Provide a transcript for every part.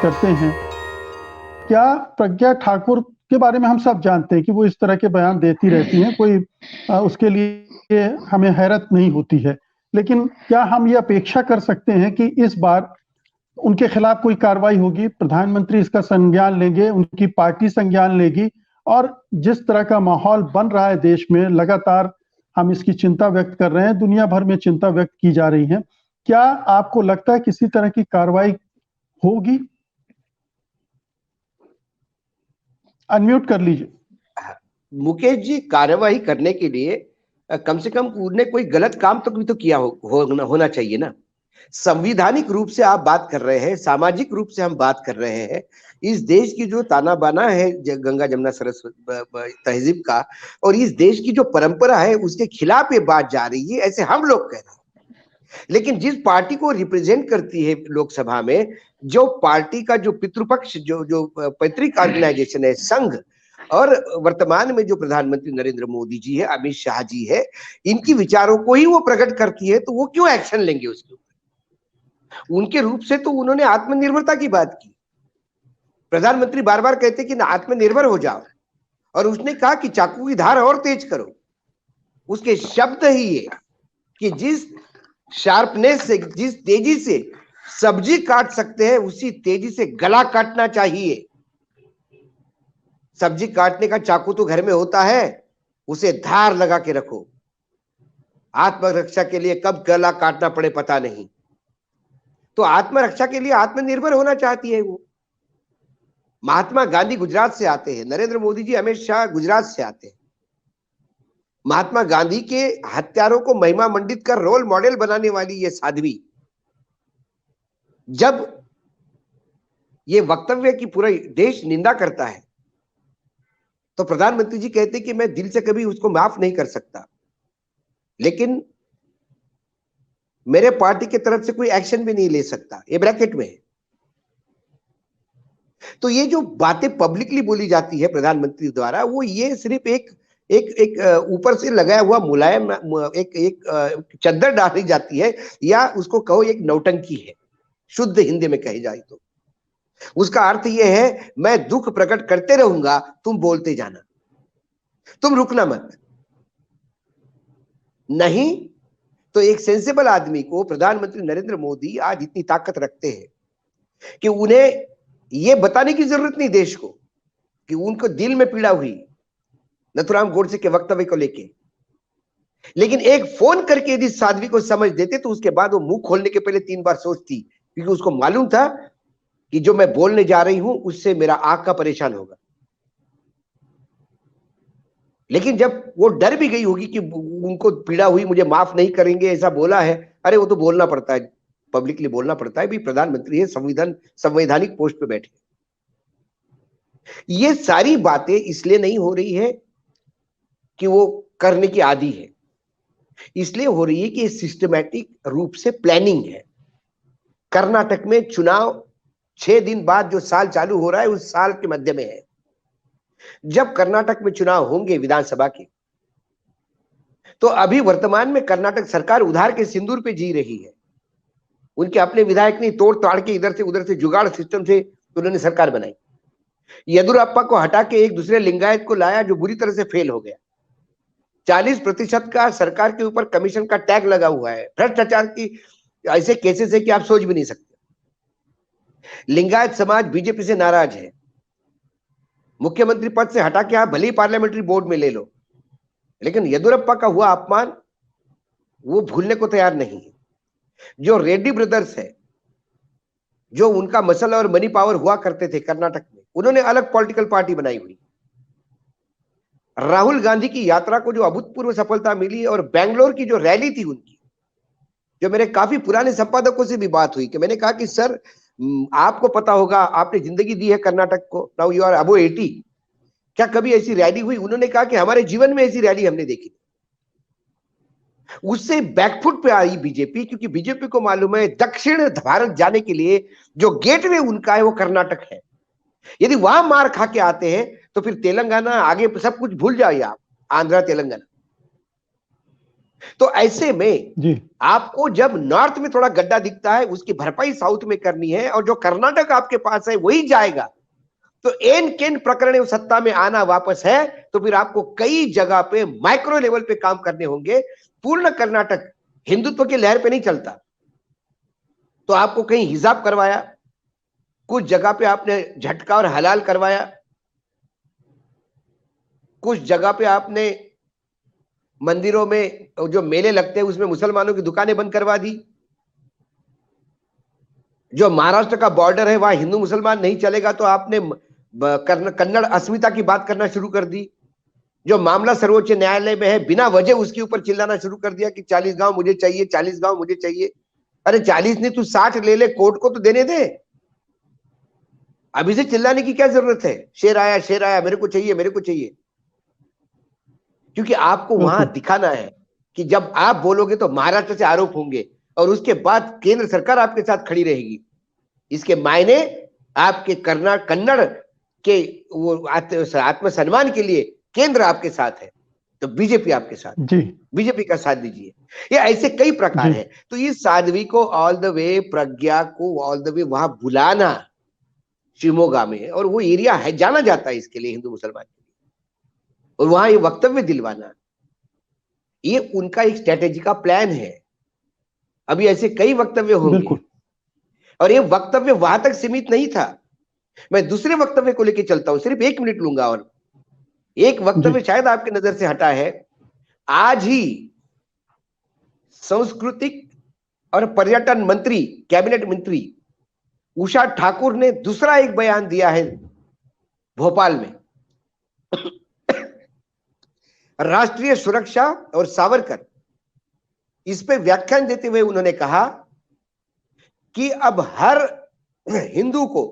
करते हैं। क्या प्रज्ञा ठाकुर के बारे में हम सब जानते हैं कि वो इस तरह के बयान देती रहती हैं, कोई उसके लिए हमें हैरत नहीं होती है। लेकिन क्या हम ये अपेक्षा कर सकते हैं कि इस बार उनके खिलाफ कोई कार्रवाई होगी, प्रधानमंत्री इसका संज्ञान लेंगे, उनकी पार्टी संज्ञान लेगी? और जिस तरह का माहौल बन रहा है देश में, लगातार हम इसकी चिंता व्यक्त कर रहे हैं, दुनिया भर में चिंता व्यक्त की जा रही है, क्या आपको लगता है किसी तरह की कार्रवाई होगी? अनम्यूट कर लीजिए। मुकेश जी, कार्यवाही करने के लिए कम से कम उन्हें कोई गलत काम तो भी तो किया होना चाहिए ना। संविधानिक रूप से आप बात कर रहे हैं, सामाजिक रूप से हम बात कर रहे हैं। इस देश की जो ताना बाना है गंगा जमुना सरस्वती तहजीब का, और इस देश की जो परंपरा है उसके खिलाफ ये बात जा रही है, ऐसे हम लोग कह रहे हैं। लेकिन जिस पार्टी को रिप्रेजेंट करती है लोकसभा में, जो पार्टी का जो पितृपक्ष जो पैतृक ऑर्गेनाइजेशन है संघ, और वर्तमान में जो प्रधानमंत्री नरेंद्र मोदी जी है, अमित शाह जी है, इनकी विचारों को ही वो प्रकट करती है, तो वो क्यों एक्शन लेंगे उसके ऊपर? उनके रूप से तो उन्होंने आत्मनिर्भरता की बात की। प्रधानमंत्री बार बार कहते कि आत्मनिर्भर हो जाओ, और उसने कहा कि चाकू की धार और तेज करो। उसके शब्द ही ये कि जिस शार्पनेस से, जिस तेजी से सब्जी काट सकते हैं, उसी तेजी से गला काटना चाहिए। सब्जी काटने का चाकू तो घर में होता है, उसे धार लगा के रखो। आत्मरक्षा के लिए कब गला काटना पड़े पता नहीं। तो आत्मरक्षा के लिए आत्मनिर्भर होना चाहती है वो। महात्मा गांधी गुजरात से आते हैं, नरेंद्र मोदी जी अमित शाह गुजरात से आते हैं। महात्मा गांधी के हत्यारों को महिमा मंडित कर रोल मॉडल बनाने वाली ये साध्वी, जब ये वक्तव्य की पूरा देश निंदा करता है, तो प्रधानमंत्री जी कहते कि मैं दिल से कभी उसको माफ नहीं कर सकता, लेकिन मेरे पार्टी की तरफ से कोई एक्शन भी नहीं ले सकता। ये ब्रैकेट में है। तो ये जो बातें पब्लिकली बोली जाती है प्रधानमंत्री द्वारा, वो ये सिर्फ एक एक एक ऊपर से लगाया हुआ मुलायम एक चद्दर डाली जाती है, या उसको कहो एक नौटंकी है, शुद्ध हिंदी में कही जाए तो। उसका अर्थ यह है, मैं दुख प्रकट करते रहूंगा, तुम बोलते जाना, तुम रुकना मत। नहीं तो एक सेंसिबल आदमी को प्रधानमंत्री नरेंद्र मोदी आज इतनी ताकत रखते हैं कि उन्हें यह बताने की जरूरत नहीं देश को कि उनको दिल में पीड़ा हुई नथुराम गोडसे के वक्तव्य को लेके। लेकिन एक फोन करके यदि साध्वी को समझ देते, तो उसके बाद वो मुंह खोलने के पहले 3 बार सोचती, क्योंकि उसको मालूम था कि जो मैं बोलने जा रही हूं उससे मेरा आका परेशान होगा। लेकिन जब वो डर भी गई होगी कि उनको पीड़ा हुई, मुझे माफ नहीं करेंगे, ऐसा बोला है, अरे वो तो बोलना पड़ता है, पब्लिकली बोलना पड़ता है, भी प्रधानमंत्री है, संवैधानिक पोस्ट पे बैठे। ये सारी बातें इसलिए नहीं हो रही है कि वो करने की आदी है, इसलिए हो रही है कि सिस्टमैटिक रूप से प्लानिंग है। कर्नाटक में चुनाव 6 दिन बाद जो साल चालू हो रहा है, उस साल के मध्य में है। जब कर्नाटक में चुनाव होंगे विधानसभा के, तो अभी वर्तमान में कर्नाटक सरकार उधार के सिंदूर पे जी रही है। उनके अपने विधायक नहीं, तोड़ ताड़ के इधर से उधर से जुगाड़ सिस्टम से उन्होंने सरकार बनाई। येदुरप्पा को हटा के एक दूसरे लिंगायत को लाया, जो बुरी तरह से फेल हो गया। 40% का सरकार के ऊपर कमीशन का टैग लगा हुआ है। भ्रष्टाचार की ऐसे केसेस है कि आप सोच भी नहीं सकते। लिंगायत समाज बीजेपी से नाराज है। मुख्यमंत्री पद से हटा के आप भले ही पार्लियामेंट्री बोर्ड में ले लो, लेकिन येदुरप्पा का हुआ अपमान वो भूलने को तैयार नहीं है। जो रेड्डी ब्रदर्स है, जो उनका मसल और मनी पावर हुआ करते थे कर्नाटक में, उन्होंने अलग पॉलिटिकल पार्टी बनाई हुई। राहुल गांधी की यात्रा को जो अभूतपूर्व सफलता मिली, और बेंगलोर की जो रैली थी उनकी, जो मेरे काफी पुराने संपादकों से भी बात हुई कि मैंने कहा कि सर, आपको पता होगा, आपने जिंदगी दी है कर्नाटक को, नाउ यू आर अबो 80, क्या कभी ऐसी रैली हुई? उन्होंने कहा कि हमारे जीवन में ऐसी रैली हमने देखी। उससे बैकफुट पे आई बीजेपी, क्योंकि बीजेपी को मालूम है दक्षिण भारत जाने के लिए जो गेटवे उनका है वो कर्नाटक है। यदि वहां मार खा के आते हैं तो फिर तेलंगाना, आगे सब कुछ भूल जाइए आप, आंध्रा तेलंगाना। तो ऐसे में जी आपको जब नॉर्थ में थोड़ा गड्ढा दिखता है, उसकी भरपाई साउथ में करनी है, और जो कर्नाटक आपके पास है वही जाएगा, तो एन केन प्रकरण सत्ता में आना वापस है, तो फिर आपको कई जगह पे माइक्रो लेवल पे काम करने होंगे। पूर्ण कर्नाटक हिंदुत्व की लहर पे नहीं चलता, तो आपको कहीं हिजाब करवाया, कुछ जगह पे आपने झटका और हलाल करवाया, कुछ जगह पे आपने मंदिरों में जो मेले लगते हैं उसमें मुसलमानों की दुकानें बंद करवा दी। जो महाराष्ट्र का बॉर्डर है वहां हिंदू मुसलमान नहीं चलेगा, तो आपने कन्नड़ अस्मिता की बात करना शुरू कर दी। जो मामला सर्वोच्च न्यायालय में है, बिना वजह उसके ऊपर चिल्लाना शुरू कर दिया कि 40 गांव मुझे चाहिए, 40 गांव मुझे चाहिए। अरे 40 नहीं, तू 60 ले ले, कोर्ट को तो देने दे। अभी से चिल्लाने की क्या जरूरत है? शेर आया, मेरे को चाहिए, मेरे को चाहिए। क्योंकि आपको वहां बिल्कुल दिखाना है कि जब आप बोलोगे तो महाराष्ट्र से आरोप होंगे, और उसके बाद केंद्र सरकार आपके साथ खड़ी रहेगी। इसके मायने आपके कन्नड़ के वो आत्मसम्मान के लिए केंद्र आपके साथ है, तो बीजेपी आपके साथ है। जी बीजेपी का साथ दीजिए। ये ऐसे कई प्रकार जी है। तो इस साध्वी को ऑल द वे, प्रज्ञा को ऑल द वे वहां बुलाना शिवमोगा में, और वो एरिया है जाना जाता है इसके लिए, हिंदू मुसलमान के लिए, और वहां ये वक्तव्य दिलवाना, ये उनका एक स्ट्रेटेजी का प्लान है। अभी ऐसे कई वक्तव्य होंगे, बिल्कुल और ये वक्तव्य वहां तक सीमित नहीं था। मैं दूसरे वक्तव्य को लेकर चलता हूं, सिर्फ 1 मिनट लूंगा। और एक जी वक्तव्य शायद आपकी नजर से हटा है। आज ही सांस्कृतिक और पर्यटन मंत्री, कैबिनेट मंत्री उषा ठाकुर ने दूसरा एक बयान दिया है भोपाल में। राष्ट्रीय सुरक्षा और सावरकर, इस पे व्याख्यान देते हुए उन्होंने कहा कि अब हर हिंदू को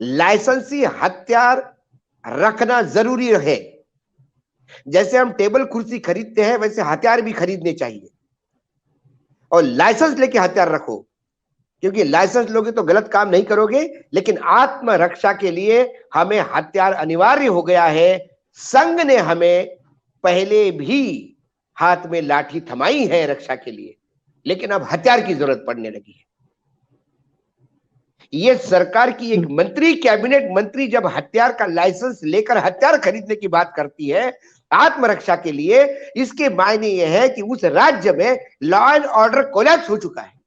लाइसेंसी हथियार रखना जरूरी है। जैसे हम टेबल कुर्सी खरीदते हैं, वैसे हथियार भी खरीदने चाहिए, और लाइसेंस लेके हथियार रखो, क्योंकि लाइसेंस लोगे तो गलत काम नहीं करोगे, लेकिन आत्मरक्षा के लिए हमें हथियार अनिवार्य हो गया है। संघ ने हमें पहले भी हाथ में लाठी थमाई है रक्षा के लिए, लेकिन अब हथियार की जरूरत पड़ने लगी है। यह सरकार की एक मंत्री, कैबिनेट मंत्री जब हथियार का लाइसेंस लेकर हथियार खरीदने की बात करती है आत्मरक्षा के लिए, इसके मायने यह है कि उस राज्य में लॉ एंड ऑर्डर कोलैप्स हो चुका है।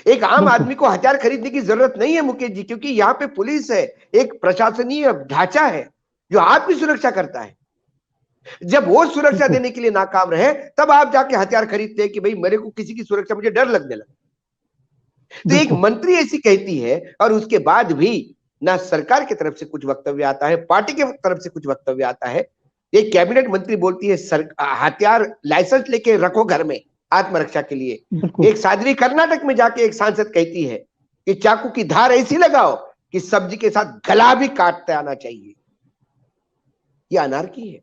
एक आम आदमी को हथियार खरीदने की जरूरत नहीं है मुकेश जी, क्योंकि यहां पे पुलिस है, एक प्रशासनीय ढांचा है जो आपकी सुरक्षा करता है। जब वो सुरक्षा देने के लिए नाकाम रहे, तब आप जाके हथियार खरीदते हैं कि भाई मेरे को किसी की सुरक्षा, मुझे डर लगने लगा। तो एक मंत्री ऐसी कहती है, और उसके बाद भी ना सरकार की तरफ से कुछ वक्तव्य आता है, पार्टी की तरफ से कुछ वक्तव्य आता है। एक कैबिनेट मंत्री बोलती है हथियार लाइसेंस लेके रखो घर में आत्मरक्षा के लिए। एक साध्वी कर्नाटक में जाके एक सांसद कहती है कि चाकू की धार ऐसी लगाओ कि सब्जी के साथ गला भी काटते आना चाहिए। यह अनार्की है।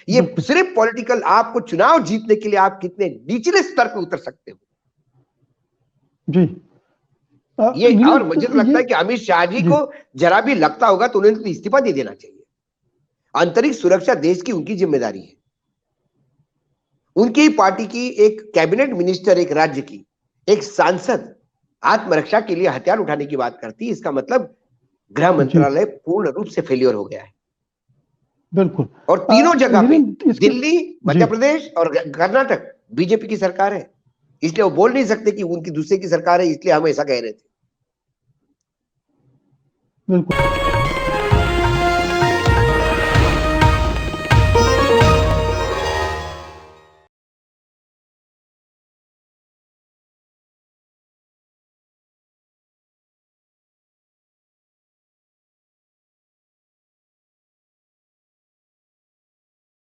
ये सिर्फ पॉलिटिकल, आपको चुनाव जीतने के लिए आप कितने निचले स्तर पर उतर सकते हो जी। ये। और मुझे तो लगता है कि अमित शाह जी को जरा भी लगता होगा तो उन्हें तो इस्तीफा दे देना चाहिए। आंतरिक सुरक्षा देश की उनकी जिम्मेदारी है। उनकी पार्टी की एक कैबिनेट मिनिस्टर, एक राज्य की एक सांसद आत्मरक्षा के लिए हथियार उठाने की बात करती है, इसका मतलब गृह मंत्रालय पूर्ण रूप से फेलियर हो गया है। बिल्कुल। और तीनों जगह पे, दिल्ली, मध्य प्रदेश और कर्नाटक, बीजेपी की सरकार है। इसलिए वो बोल नहीं सकते कि उनकी दूसरे की सरकार है, इसलिए हम ऐसा कह रहे थे। बिल्कुल।